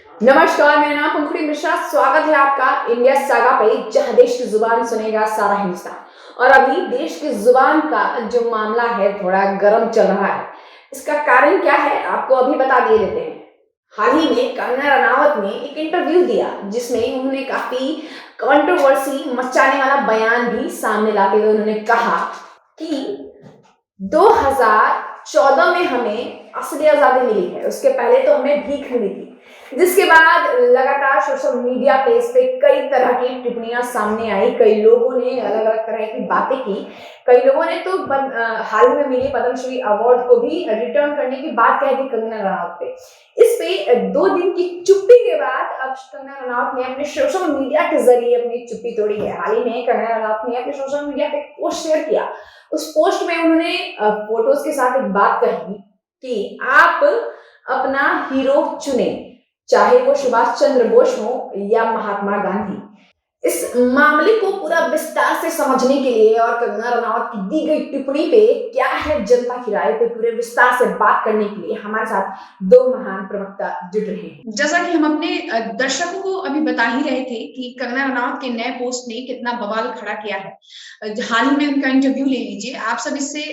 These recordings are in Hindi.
नमस्कार, मेरा नाम पंखुड़ी मिश्रा। स्वागत है आपका इंडिया सागा पे, जहां देश की जुबान सुनेगा सारा हिंदुस्तान। और अभी देश की जुबान का जो मामला है थोड़ा गर्म चल रहा है। इसका कारण क्या है आपको अभी बता दिए देते हैं। हाल ही में कंगना रनावत ने एक इंटरव्यू दिया जिसमें उन्होंने काफी कंट्रोवर्सी मचाने वाला बयान भी सामने लाते हुए उन्होंने कहा कि 2014 में हमें असली आजादी मिली है, उसके पहले तो हमें भीख मिली थी। जिसके बाद लगातार सोशल मीडिया पे इस पे कई तरह की टिप्पणियां सामने आई, कई लोगों ने अलग अलग तरह की बातें की। कई लोगों ने तो हाल ही में मिले पद्मश्री अवार्ड को भी रिटर्न करने की बात कह दी कंगना रनावत पे। इस पे 2 दिन की चुप्पी के बाद अब कंगना रनावत ने अपने सोशल मीडिया के जरिए अपनी चुप्पी तोड़ी है। हाल ही में कंगना रनावत ने अपने सोशल मीडिया पे पोस्ट शेयर किया। उस पोस्ट में उन्होंने फोटोज के साथ एक बात कही कि आप अपना हीरो चुने, चाहे वो सुभाष चंद्र बोस हो या महात्मा गांधी। इस मामले को पूरा विस्तार से समझने के लिए और कंगना रनावत की दी गई टिप्पणी पे क्या है जनता की राय पे पूरे विस्तार से बात करने के लिए हमारे साथ 2 महान प्रवक्ता जुड़ रहे हैं। जैसा कि हम अपने दर्शकों को अभी बता ही रहे थे कि कंगना रनावत के नए पोस्ट ने कितना बवाल खड़ा किया है। हाल ही में उनका इंटरव्यू ले लीजिए, आप सब इससे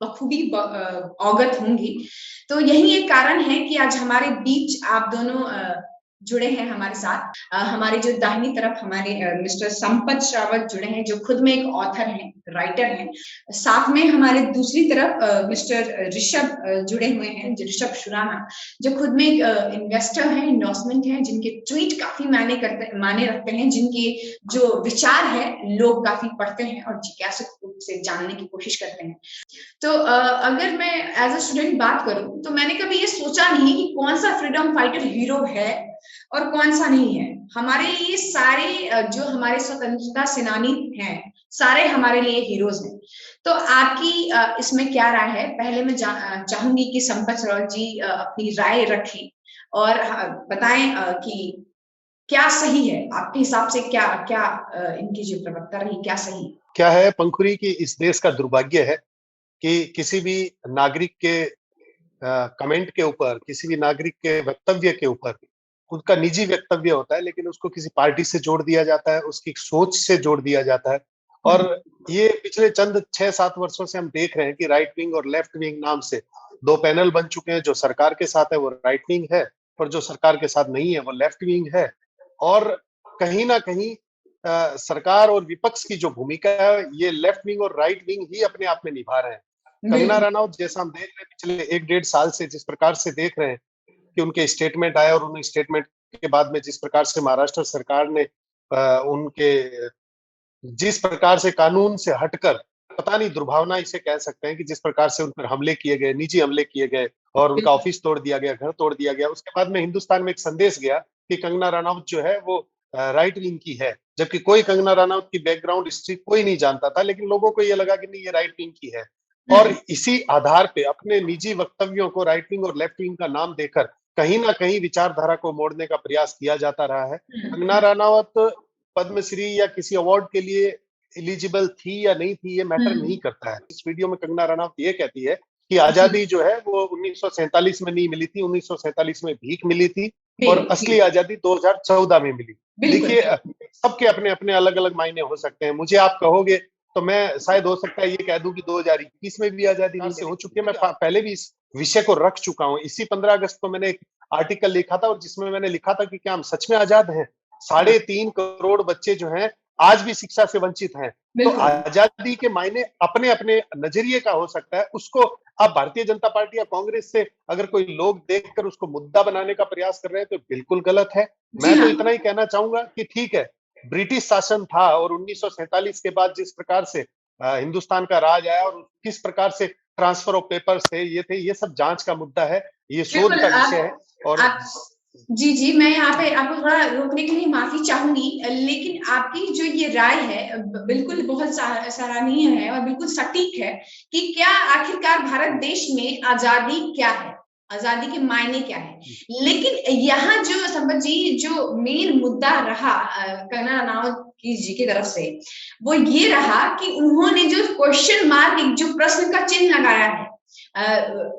बखूबी अवगत होंगी। तो यही एक कारण है कि आज हमारे बीच आप दोनों जुड़े हैं हमारे साथ। हमारे जो दाहिनी तरफ हमारे मिस्टर संपत श्रावक जुड़े हैं, जो खुद में एक ऑथर हैं, राइटर हैं। साथ में हमारे दूसरी तरफ मिस्टर ऋषभ जुड़े हुए हैं, ऋषभ शुराना, जो खुद में एक इन्वेस्टर हैं, इन्वेस्टमेंट है, जिनके ट्वीट काफी माने रखते हैं, जिनके जो विचार है लोग काफी पढ़ते हैं और जिज्ञासुक रूप से जानने की कोशिश करते हैं। तो अगर मैं एज अ स्टूडेंट बात करूं तो मैंने कभी ये सोचा नहीं कि कौन सा फ्रीडम फाइटर हीरो है और कौन सा नहीं है। हमारे लिए सारे जो हमारे स्वतंत्रता सेनानी हैं, सारे हमारे लिए हीरोज हैं। तो आपकी इसमें क्या राय है? पहले मैं चाहूंगी कि संपत सरोज जी अपनी राय रखें और बताएं कि क्या सही है आपके हिसाब से। क्या क्या इनकी जो प्रवक्ता रही, क्या सही? क्या है पंखुरी की इस देश का दुर्भाग्य है कि किसी भी नागरिक के कमेंट के ऊपर, किसी भी नागरिक के वक्तव्य के ऊपर उनका निजी वक्तव्य होता है, लेकिन उसको किसी पार्टी से जोड़ दिया जाता है, उसकी सोच से जोड़ दिया जाता है। और ये पिछले चंद 6-7 वर्षों से हम देख रहे हैं कि राइट विंग और लेफ्ट विंग नाम से 2 पैनल बन चुके हैं। जो सरकार के साथ है वो राइट विंग है और जो सरकार के साथ नहीं है वो लेफ्ट विंग है। और कहीं ना कहीं सरकार और विपक्ष की जो भूमिका है ये लेफ्ट विंग और राइट विंग ही अपने आप में निभा रहे हैं। कंगना रनावत जैसा हम देख रहे हैं पिछले 1-1.5 साल से, जिस प्रकार से देख रहे हैं कि उनके स्टेटमेंट आए और उन स्टेटमेंट के बाद में जिस प्रकार से महाराष्ट्र सरकार ने उनके जिस प्रकार से कानून से हटकर, पता नहीं दुर्भावना इसे कह सकते हैं कि जिस प्रकार से उन पर हमले किए गए, निजी हमले किए गए और उनका ऑफिस तोड़ दिया गया, घर तोड़ दिया गया। उसके बाद में हिंदुस्तान में एक संदेश गया कि कंगना रनावत जो है वो राइट विंग की है, जबकि कोई कंगना रनावत की बैकग्राउंड हिस्ट्री कोई नहीं जानता था, लेकिन लोगों को ये लगा कि नहीं ये राइट विंग की है। और इसी आधार पे अपने निजी वक्तव्यों को राइट विंग और लेफ्ट विंग का नाम देकर कहीं ना कहीं विचारधारा को मोड़ने का प्रयास किया जाता रहा है। कंगना रनावत पद्मश्री या किसी अवार्ड के लिए एलिजिबल थी या नहीं थी ये मैटर नहीं करता है। इस वीडियो में कंगना रनावत ये कहती है कि आजादी जो है वो 1947 में नहीं मिली थी, 1947 में भीख मिली थी और असली आजादी 2014 में मिली। देखिए, सबके अपने अपने अलग अलग मायने हो सकते हैं। मुझे आप कहोगे तो मैं शायद हो सकता है ये कह दूं कि 2021 में भी आजादी नहीं से हो चुकी है। मैं पहले भी इस विषय को रख चुका हूं। इसी 15 अगस्त को मैंने एक आर्टिकल लिखा था और जिसमें मैंने लिखा था कि क्या हम सच में आजाद हैं? 3.5 करोड़ बच्चे जो हैं आज भी शिक्षा से वंचित हैं। तो आजादी के मायने अपने अपने नजरिए का हो सकता है। उसको अब भारतीय जनता पार्टी या कांग्रेस से अगर कोई लोग देखकर उसको मुद्दा बनाने का प्रयास कर रहे हैं तो बिल्कुल गलत है। मैं तो इतना ही कहना चाहूंगा कि ठीक है, ब्रिटिश शासन था और 1947 के बाद जिस प्रकार से हिंदुस्तान का राज आया और किस प्रकार से ट्रांसफर ऑफ पेपर्स थे, ये सब जांच का मुद्दा है, ये शोध का विषय है। और जी, मैं यहाँ पे आपको थोड़ा रोकने के लिए माफी चाहूंगी, लेकिन आपकी जो ये राय है बिल्कुल बहुत सराहनीय है और बिल्कुल सटीक है कि क्या आखिरकार भारत देश में आजादी क्या है, आजादी के मायने क्या है। लेकिन यहाँ जो संपत जी जो मेन मुद्दा रहा कंगना रनावत जी की तरफ से, वो ये रहा कि उन्होंने जो क्वेश्चन मार्क, जो प्रश्न का चिन्ह लगाया है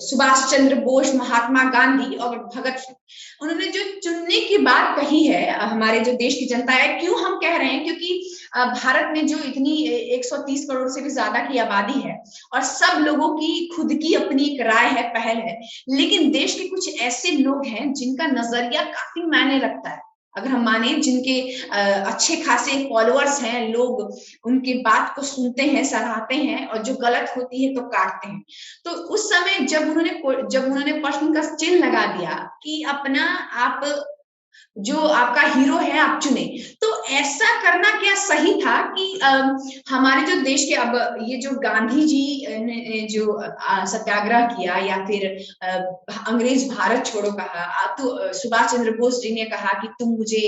सुभाष चंद्र बोस, महात्मा गांधी और भगत सिंह, उन्होंने जो चुनने की बात कही है हमारे जो देश की जनता है, क्यों हम कह रहे हैं, क्योंकि भारत में जो इतनी 130 करोड़ से भी ज्यादा की आबादी है और सब लोगों की खुद की अपनी एक राय है, पहल है, लेकिन देश के कुछ ऐसे लोग हैं जिनका नजरिया काफी मायने रखता है। अगर हम माने जिनके अच्छे खासे फॉलोअर्स हैं, लोग उनके बात को सुनते हैं, सराहते हैं और जो गलत होती है तो काटते हैं। तो उस समय जब उन्होंने प्रश्न का चिन्ह लगा दिया कि अपना आप जो आपका हीरो है आप चुने, तो ऐसा करना क्या सही था कि हमारे जो देश के, अब ये जो गांधी जी ने जो सत्याग्रह किया या फिर अंग्रेज भारत छोड़ो कहा, तो सुभाष चंद्र बोस जी ने कहा कि तुम मुझे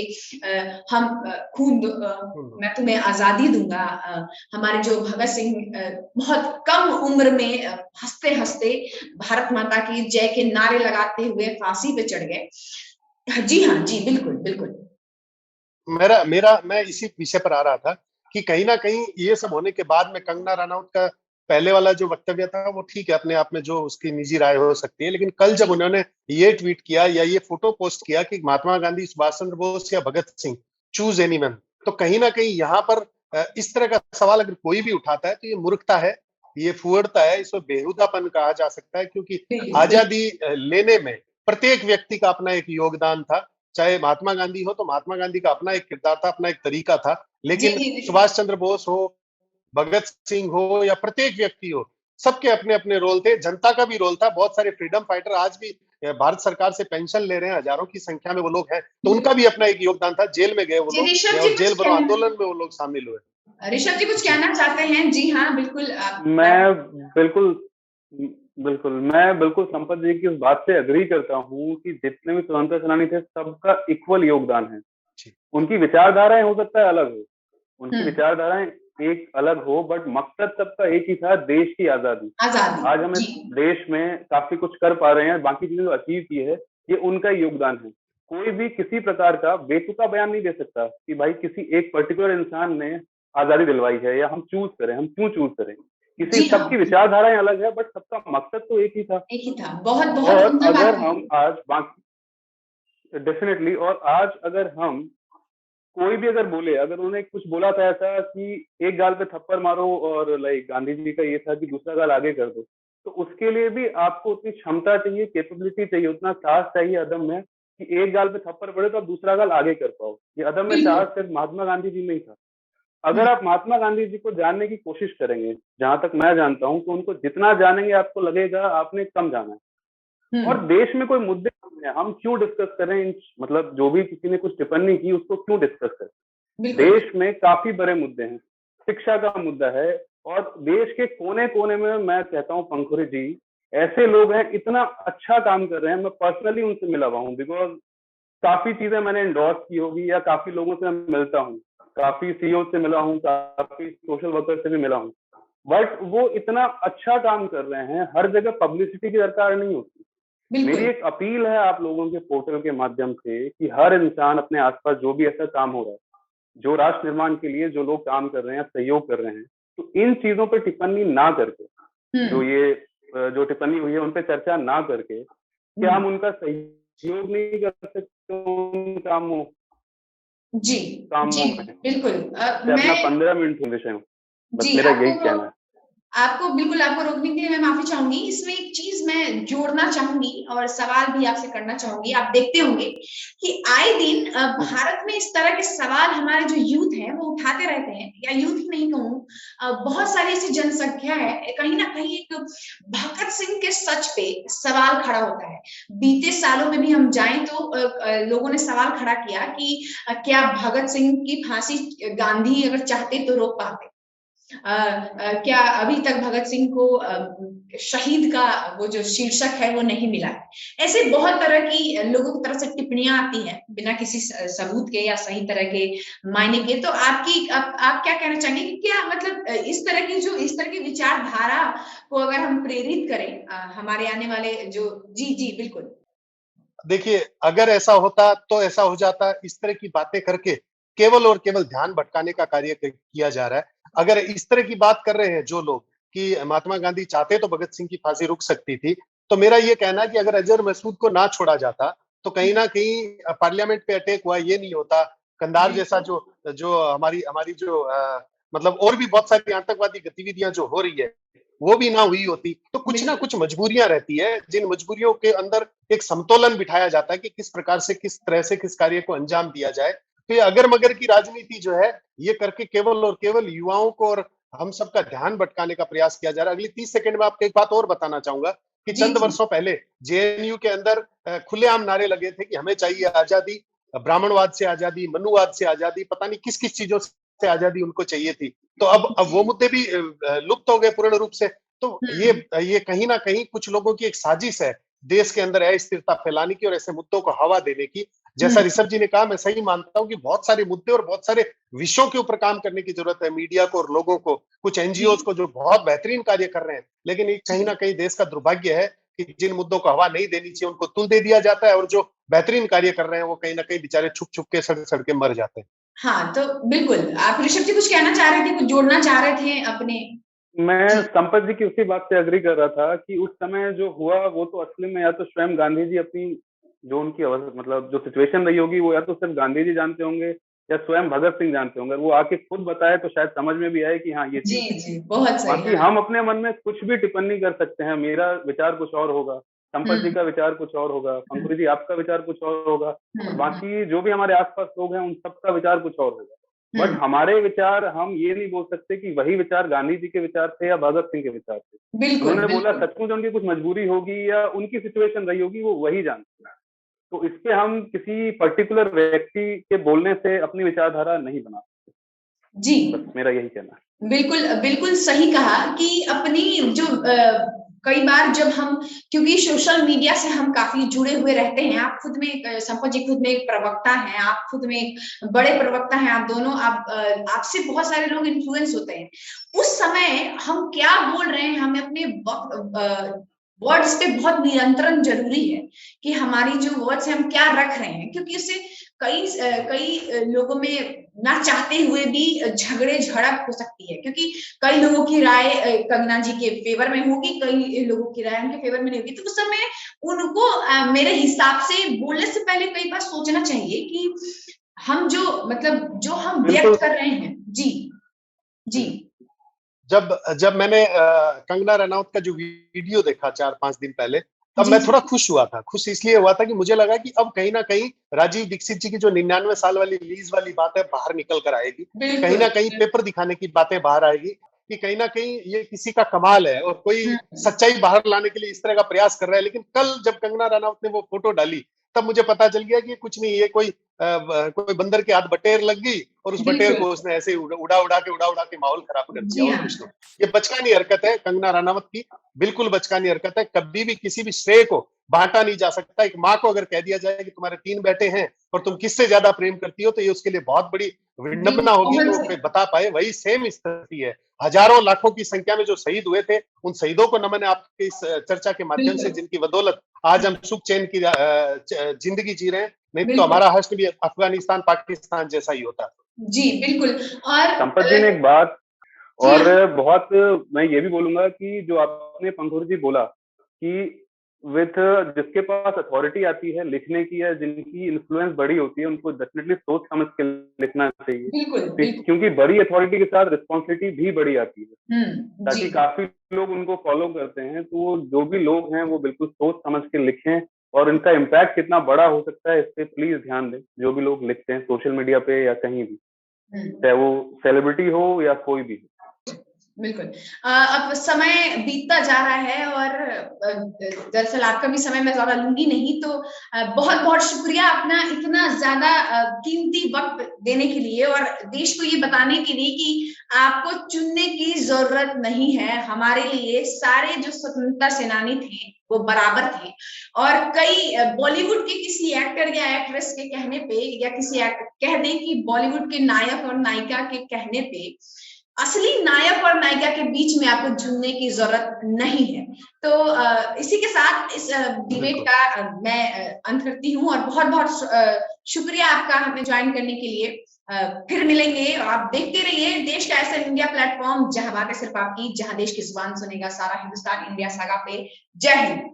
मैं तुम्हें आजादी दूंगा। हमारे जो भगत सिंह बहुत कम उम्र में हंसते हंसते भारत माता की जय के नारे लगाते हुए फांसी पे चढ़ गए। जी हाँ, जी बिल्कुल, बिल्कुल। मैं इसी विषय पर आ रहा था कि कहीं ना कहीं ये सब होने के बाद में कंगना रनौत का पहले वाला जो वक्तव्य था वो ठीक है, अपने आप में जो उसकी निजी राय हो सकती है, लेकिन कल जब उन्होंने ये ट्वीट किया या ये फोटो पोस्ट किया कि महात्मा गांधी, सुभाष चंद्र बोस या भगत सिंह, चूज एनीवन, तो कहीं ना कहीं यहाँ पर इस तरह का सवाल अगर कोई भी उठाता है तो ये मूर्खता है, ये फुहड़ता है, इसको बेहुदापन कहा जा सकता है, क्योंकि आजादी लेने में प्रत्येक व्यक्ति का अपना एक योगदान था। चाहे महात्मा गांधी हो तो महात्मा गांधी का अपना एक किरदार था, अपना एक तरीका था, लेकिन सुभाष चंद्र बोस हो, भगत सिंह हो या प्रत्येक व्यक्ति हो, सबके अपने अपने रोल थे। जनता का भी रोल था। बहुत सारे फ्रीडम फाइटर आज भी भारत सरकार से पेंशन ले रहे हैं, हजारों की संख्या में वो लोग हैं, तो उनका भी अपना एक योगदान था। जेल में गए वो लोग और जेल भरो आंदोलन में वो लोग शामिल हुए। ऋषभ जी कुछ कहना चाहते हैं? जी हाँ, बिल्कुल। मैं बिल्कुल संपत जी की उस बात से अग्री करता हूँ कि जितने भी स्वतंत्रता सेनानी थे सबका इक्वल योगदान है। उनकी विचारधाराएं हो सकता है अलग हो, उनकी विचारधाराएं एक अलग हो, बट मकसद सबका एक ही था, देश की आजादी। आज हम इस देश में काफी कुछ कर पा रहे हैं, बाकी चीजें जो अचीव की है ये उनका योगदान है। कोई भी किसी प्रकार का बेतुका बयान नहीं दे सकता कि भाई किसी एक पर्टिकुलर इंसान ने आजादी दिलवाई है या हम चूज करें, हम क्यों चूज करें। किसी सबकी विचारधाराएं अलग है, बट सबका मकसद तो एक ही था। बहुत और अगर हम आज बाकी डेफिनेटली, और आज अगर हम कोई भी अगर बोले, अगर उन्होंने कुछ बोला था ऐसा कि एक गाल पे थप्पड़ मारो और लाइक गांधी जी का ये था कि दूसरा गाल आगे कर दो, तो उसके लिए भी आपको उतनी क्षमता चाहिए, कैपेबिलिटी चाहिए, उतना साहस चाहिए अदम में कि एक गाल पे थप्पड़ पड़े तो आप दूसरा गाल आगे कर पाओ। ये अदम में साहस सिर्फ महात्मा गांधी जी में ही था। अगर आप महात्मा गांधी जी को जानने की कोशिश करेंगे, जहां तक मैं जानता हूं, तो उनको जितना जानेंगे आपको लगेगा आपने कम जाना है। और देश में कोई मुद्दे हैं, हम क्यों डिस्कस करें, मतलब जो भी किसी ने कुछ टिप्पणी की उसको क्यों डिस्कस करें। देश में काफी बड़े मुद्दे हैं, शिक्षा का मुद्दा है, और देश के कोने कोने में मैं कहता हूँ पंखुरी जी ऐसे लोग हैं इतना अच्छा काम कर रहे हैं। मैं पर्सनली उनसे मिला हुआ हूँ, बिकॉज काफी चीजें मैंने एंडोर्स की होगी या काफी लोगों से मैं मिलता हूँ, काफी सीईओ से मिला हूँ, काफी सोशल वर्कर से भी मिला हूँ, बट वो इतना अच्छा काम कर रहे हैं। हर जगह पब्लिसिटी की दरकार नहीं होती। मेरी एक अपील है आप लोगों के पोर्टल के माध्यम से कि हर इंसान अपने आसपास जो भी ऐसा काम हो रहा है, जो राष्ट्र निर्माण के लिए जो लोग काम कर रहे हैं, सहयोग कर रहे हैं, तो इन चीजों पर टिप्पणी ना करके, जो टिप्पणी हुई है उन पर चर्चा ना करके, क्या हम उनका सहयोग नहीं कर सकते उन कामों बिल्कुल। अपना 15 मिनट विषय में बस मेरा यही कहना है। आपको रोकने के लिए मैं माफी चाहूंगी। इसमें एक चीज मैं जोड़ना चाहूंगी और सवाल भी आपसे करना चाहूंगी। आप देखते होंगे कि आए दिन भारत में इस तरह के सवाल हमारे जो यूथ है वो उठाते रहते हैं, या यूथ ही नहीं कहूँ, बहुत सारी ऐसी जनसंख्या है, कहीं ना कहीं एक भगत सिंह के सच पे सवाल खड़ा होता है। बीते सालों में भी हम जाएं तो लोगों ने सवाल खड़ा किया कि क्या भगत सिंह की फांसी गांधी अगर चाहते तो रोक पाते। क्या अभी तक भगत सिंह को शहीद का वो जो शीर्षक है वो नहीं मिला है। ऐसे बहुत तरह की लोगों की तरफ से टिप्पणियां आती हैं बिना किसी सबूत के या सही तरह के मायने के। तो आप क्या कहना चाहेंगे कि क्या मतलब इस तरह की विचारधारा को अगर हम प्रेरित करें हमारे आने वाले जो जी बिल्कुल। देखिए, अगर ऐसा होता तो ऐसा हो जाता। इस तरह की बातें करके केवल और केवल ध्यान भटकाने का कार्य किया जा रहा है। अगर इस तरह की बात कर रहे हैं जो लोग, कि महात्मा गांधी चाहते तो भगत सिंह की फांसी रुक सकती थी। तो मेरा ये कहना है कि अगर अजहर मसूद को ना छोड़ा जाता तो कहीं ना कहीं पार्लियामेंट पे अटैक हुआ ये नहीं होता। कंधार जैसा जो जो हमारी हमारी जो मतलब और भी बहुत सारी आतंकवादी गतिविधियां जो हो रही है वो भी ना हुई होती। तो कुछ ना कुछ मजबूरियां रहती है, जिन मजबूरियों के अंदर एक समतोलन बिठाया जाता है कि किस प्रकार से, किस तरह से किस कार्य को अंजाम दिया जाए। तो ये अगर मगर की राजनीति जो है ये करके केवल और केवल युवाओं को और हम सबका ध्यान भटकाने का प्रयास किया जा रहा है। अगली 30 सेकंड में आपको एक बात और बताना चाहूंगा कि चंद वर्षों पहले जेएनयू के अंदर खुलेआम नारे लगे थे कि हमें चाहिए आजादी, ब्राह्मणवाद से आजादी, मनुवाद से आजादी, पता नहीं किस किस चीजों से आजादी उनको चाहिए थी। तो अब वो मुद्दे भी लुप्त हो गए पूर्ण रूप से। तो ये कहीं ना कहीं कुछ लोगों की एक साजिश है देश के अंदर अस्थिरता फैलाने की और ऐसे मुद्दों को हवा देने की। जैसा ऋषभ जी ने कहा, मैं सही मानता हूं कि बहुत सारे मुद्दे और बहुत सारे विषयों के ऊपर काम करने की जरूरत है मीडिया को और लोगों को, कुछ एनजीओ को जो बहुत बेहतरीन कार्य कर रहे हैं। लेकिन ये कहीं ना कहीं देश का दुर्भाग्य है कि जिन मुद्दों को हवा नहीं देनी चाहिए उनको तुल दे दिया जाता है और जो बेहतरीन कार्य कर रहे हैं वो कहीं ना कहीं बेचारे छुप छुप के सड़ सड़ के मर जाते हैं। हाँ, तो बिल्कुल आप ऋषभ जी कुछ कहना चाह रहे थे, कुछ जोड़ना चाह रहे थे अपने। मैं संपत जी की उसी बात से एग्री कर रहा था कि उस समय जो हुआ वो तो असली में या तो स्वयं गांधी जी अपनी जो उनकी मतलब जो सिचुएशन रही होगी वो या तो सिर्फ गांधी जी जानते होंगे या स्वयं भगत सिंह जानते होंगे। वो आके खुद बताए तो शायद समझ में भी आए कि हाँ ये जी जी बहुत सही। बाकी हम अपने मन में कुछ भी टिप्पणी कर सकते हैं, मेरा विचार कुछ और होगा, संपत जी का विचार कुछ और होगा, पंकुरी जी आपका विचार कुछ और होगा, और बाकी जो भी हमारे आसपास लोग हैं उन सबका विचार कुछ और होगा। बट हमारे विचार, हम ये नहीं बोल सकते कि वही विचार गांधी जी के विचार थे या भगत सिंह के विचार थे। उन्होंने बोला सचमुच उनकी कुछ मजबूरी होगी या उनकी सिचुएशन रही होगी, वो वही जानते हैं। तो इससे हम किसी पर्टिकुलर व्यक्ति के बोलने से अपनी विचारधारा नहीं बना सकते। जी बस मेरा यही कहना है। बिल्कुल बिल्कुल सही कहा कि अपनी जो कई बार जब हम, क्योंकि सोशल मीडिया से हम काफी जुड़े हुए रहते हैं, आप खुद में संपत जी खुद में एक प्रवक्ता हैं, आप खुद में एक बड़े प्रवक्ता हैं, आप दोनों, आपसे बहुत सारे लोग इन्फ्लुएंस होते हैं। उस समय हम क्या बोल रहे हैं, हमें अपने वर्ड्स पे बहुत नियंत्रण जरूरी है कि हमारी जो वर्ड्स है हम क्या रख रहे हैं, क्योंकि उससे कई लोगों में ना चाहते हुए भी झगड़े झड़प हो सकती है, क्योंकि कई लोगों की राय कंगना जी के फेवर में होगी, कई लोगों की राय उनके फेवर में नहीं होगी। तो उस समय उनको मेरे हिसाब से बोलने से पहले कई बार सोचना चाहिए कि हम जो हम व्यक्त कर रहे हैं। जी जी जब मैंने कंगना रनौत का जो वीडियो देखा 4-5 दिन पहले, तब मैं थोड़ा खुश हुआ था। खुश इसलिए हुआ था कि मुझे लगा कि अब कहीं ना कहीं राजीव दीक्षित जी की जो 99 साल वाली लीज वाली बात है बाहर निकल कर आएगी, कहीं ना कहीं पेपर दिखाने की बातें बाहर आएगी कि कहीं ना कहीं ये किसी का कमाल है और कोई सच्चाई बाहर लाने के लिए इस तरह का प्रयास कर रहा है। लेकिन कल जब कंगना रनौत ने वो फोटो डाली तब मुझे पता चल गया कि कुछ नहीं, ये कोई बंदर के हाथ बटेर लग गई और उस बटेर को उसने ऐसे उड़ा उड़ा के माहौल खराब कर दिया। और कुछ नहीं, ये बचकानी हरकत है कंगना रनौत की, बिल्कुल बचकानी हरकत है। कभी भी किसी भी श्रेय को बांटा नहीं जा सकता। एक माँ को अगर कह दिया जाए कि तुम्हारे 3 बेटे हैं और तुम किससे ज्यादा प्रेम करती हो, तो ये उसके लिए बहुत बड़ी विडंबना होगी कि वो बता पाए। वही सेम स्थिति है, हजारों लाखों की संख्या में जो शहीद हुए थे, उन शहीदों को नमन है आपके इस चर्चा के माध्यम से, जिनकी बदौलत आज हम सुख चैन की जिंदगी जी रहे हैं। नहीं तो हमारा हश्र भी अफगानिस्तान पाकिस्तान जैसा ही होता। जी बिल्कुल। और संपत जी ने एक बात और बहुत, मैं ये भी बोलूंगा कि जो आपने पंकुर जी बोला कि विथ जिसके पास अथॉरिटी आती है लिखने की या जिनकी इन्फ्लुएंस बड़ी होती है, उनको डेफिनेटली सोच समझ के लिखना चाहिए, क्योंकि बड़ी अथॉरिटी के साथ रिस्पॉन्सिबिलिटी भी बड़ी आती है, ताकि काफी लोग उनको फॉलो करते हैं। तो जो भी लोग हैं वो बिल्कुल सोच समझ के लिखें और इनका इम्पैक्ट कितना बड़ा हो सकता है इस पे प्लीज ध्यान दें। जो भी लोग लिखते हैं सोशल मीडिया पे या कहीं भी, चाहे वो सेलिब्रिटी हो या कोई भी। बिल्कुल। अब समय बीतता जा रहा है और दरअसल आपका भी समय मैं ज्यादा लूंगी नहीं, तो बहुत बहुत शुक्रिया अपना इतना ज्यादा कीमती वक्त देने के लिए और देश को ये बताने के लिए कि आपको चुनने की जरूरत नहीं है। हमारे लिए सारे जो स्वतंत्रता सेनानी थे वो बराबर थे। और कई बॉलीवुड के किसी एक्टर या एक्ट्रेस के कहने पे, या किसी कह दें कि बॉलीवुड के नायक और नायिका के कहने पे, असली नायक और नायिका के बीच में आपको चुनने की जरूरत नहीं है। तो इसी के साथ इस डिबेट का मैं अंत करती हूँ, और बहुत बहुत शुक्रिया आपका हमें ज्वाइन करने के लिए। फिर मिलेंगे। आप देखते रहिए देश का ऐसा इंडिया प्लेटफॉर्म, जहां बातें सिर्फ आपकी, जहां देश की जुबान सुनेगा सारा हिंदुस्तान, इंडिया सागा पे। जय हिंद।